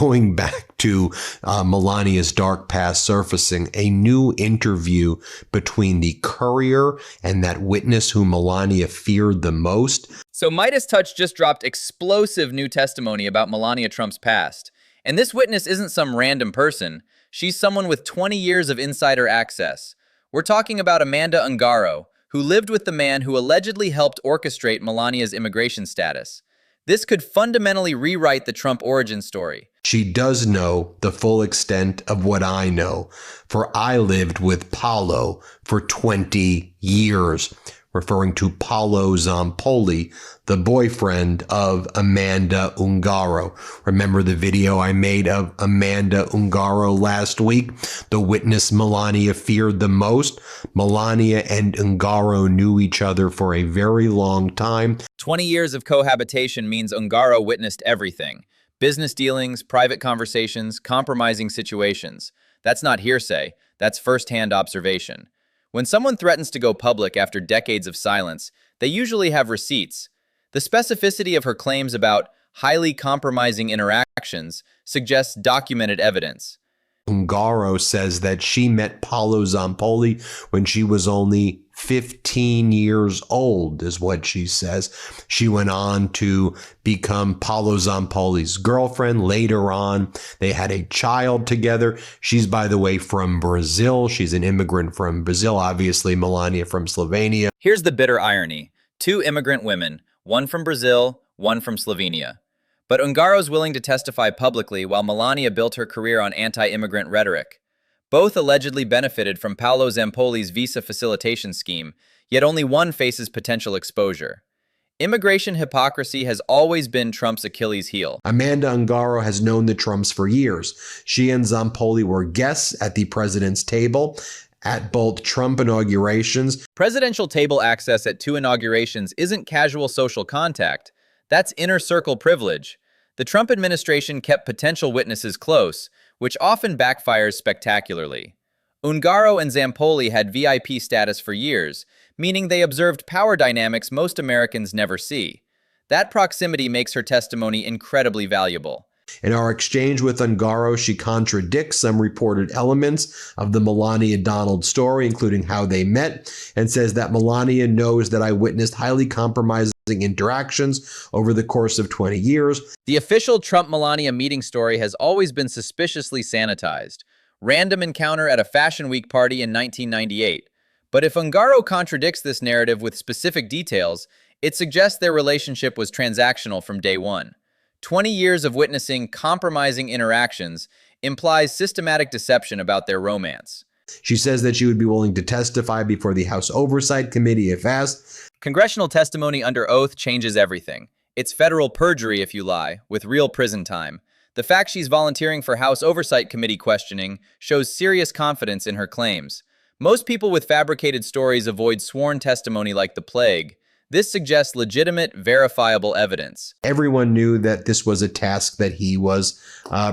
Going back to Melania's dark past surfacing, a new interview between the courier and that witness who Melania feared the most. So MeidasTouch just dropped explosive new testimony about Melania Trump's past. And this witness isn't some random person. She's someone with 20 years of insider access. We're talking about Amanda Ungaro, who lived with the man who allegedly helped orchestrate Melania's immigration status. This could fundamentally rewrite the Trump origin story. She does know the full extent of what I know, for I lived with Paolo for 20 years, referring to Paolo Zampoli, the boyfriend of Amanda Ungaro. Remember the video I made of Amanda Ungaro last week? The witness Melania feared the most? Melania and Ungaro knew each other for a very long time. 20 years of cohabitation means Ungaro witnessed everything. Business dealings, private conversations, compromising situations. That's not hearsay, that's first-hand observation. When someone threatens to go public after decades of silence, they usually have receipts. The specificity of her claims about highly compromising interactions suggests documented evidence. Ungaro says that she met Paolo Zampoli when she was only 15 years old, is what she says. She went on to become Paolo Zampoli's girlfriend. Later on, they had a child together. She's, by the way, from Brazil. She's an immigrant from Brazil. Obviously, Melania from Slovenia. Here's the bitter irony. Two immigrant women, one from Brazil, one from Slovenia. But Ungaro's willing to testify publicly while Melania built her career on anti-immigrant rhetoric. Both allegedly benefited from Paolo Zampoli's visa facilitation scheme, yet only one faces potential exposure. Immigration hypocrisy has always been Trump's Achilles heel. Amanda Ungaro has known the Trumps for years. She and Zampoli were guests at the president's table at both Trump inaugurations. Presidential table access at two inaugurations isn't casual social contact. That's inner circle privilege. The Trump administration kept potential witnesses close, which often backfires spectacularly. Ungaro and Zampoli had VIP status for years, meaning they observed power dynamics most Americans never see. That proximity makes her testimony incredibly valuable. In our exchange with Ungaro, she contradicts some reported elements of the Melania-Donald story, including how they met, and says that Melania knows that I witnessed highly compromising interactions over the course of 20 years. The official Trump-Melania meeting story has always been suspiciously sanitized. Random encounter at a Fashion Week party in 1998. But if Ungaro contradicts this narrative with specific details, it suggests their relationship was transactional from day one. 20 years of witnessing compromising interactions implies systematic deception about their romance. She says that she would be willing to testify before the House Oversight Committee if asked. Congressional testimony under oath changes everything. It's federal perjury if you lie, with real prison time. The fact she's volunteering for House Oversight Committee questioning shows serious confidence in her claims. Most people with fabricated stories avoid sworn testimony like the plague. This suggests legitimate, verifiable evidence. Everyone knew that this was a task that he was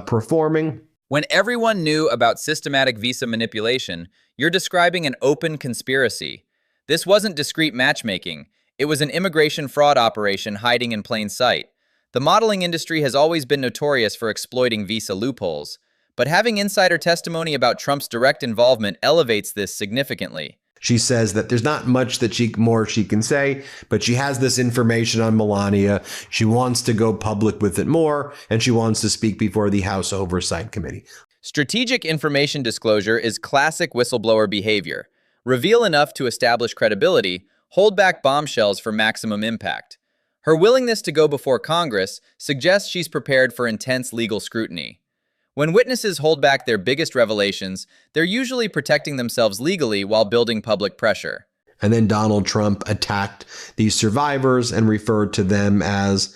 performing. When everyone knew about systematic visa manipulation, you're describing an open conspiracy. This wasn't discreet matchmaking. It was an immigration fraud operation hiding in plain sight. The modeling industry has always been notorious for exploiting visa loopholes, but having insider testimony about Trump's direct involvement elevates this significantly. She says that there's not much that she can say, but she has this information on Melania. She wants to go public with it more, and she wants to speak before the House Oversight Committee. Strategic information disclosure is classic whistleblower behavior. Reveal enough to establish credibility, hold back bombshells for maximum impact. Her willingness to go before Congress suggests she's prepared for intense legal scrutiny. When witnesses hold back their biggest revelations, they're usually protecting themselves legally while building public pressure. And then Donald Trump attacked these survivors and referred to them as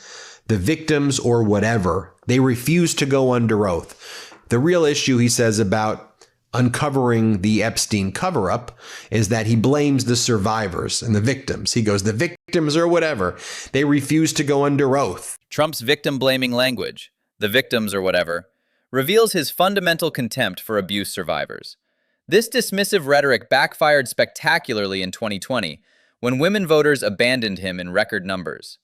the victims or whatever. They refused to go under oath. The real issue, he says, about uncovering the Epstein cover-up is that he blames the survivors and the victims. He goes, the victims or whatever. They refused to go under oath. Trump's victim-blaming language, the victims or whatever, reveals his fundamental contempt for abuse survivors. This dismissive rhetoric backfired spectacularly in 2020, when women voters abandoned him in record numbers.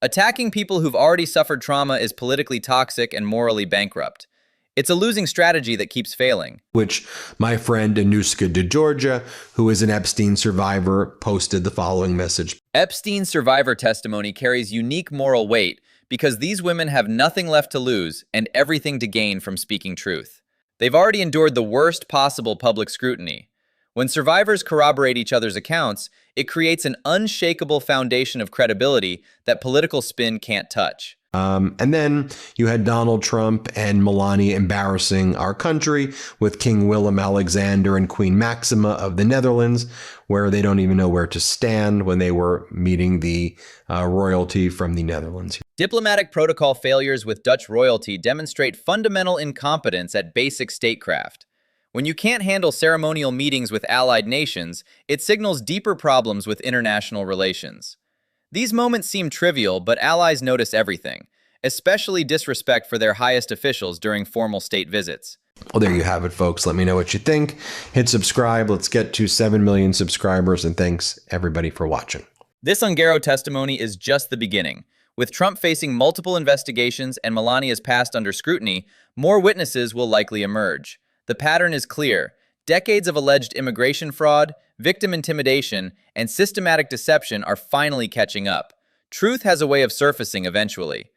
Attacking people who've already suffered trauma is politically toxic and morally bankrupt. It's a losing strategy that keeps failing. Which my friend Anuska DeGeorgia, who is an Epstein survivor, posted the following message. Epstein's survivor testimony carries unique moral weight because these women have nothing left to lose and everything to gain from speaking truth. They've already endured the worst possible public scrutiny. When survivors corroborate each other's accounts, it creates an unshakable foundation of credibility that political spin can't touch. And then you had Donald Trump and Melania embarrassing our country with King Willem-Alexander and Queen Maxima of the Netherlands, where they don't even know where to stand when they were meeting the royalty from the Netherlands. Diplomatic protocol failures with Dutch royalty demonstrate fundamental incompetence at basic statecraft. When you can't handle ceremonial meetings with allied nations, it signals deeper problems with international relations. These moments seem trivial, but allies notice everything, especially disrespect for their highest officials during formal state visits. Well, there you have it, folks. Let me know what you think. Hit subscribe. Let's get to 7 million subscribers, and thanks, everybody, for watching. This Ungaro testimony is just the beginning. With Trump facing multiple investigations and Melania's past under scrutiny, more witnesses will likely emerge. The pattern is clear. Decades of alleged immigration fraud, victim intimidation, and systematic deception are finally catching up. Truth has a way of surfacing eventually.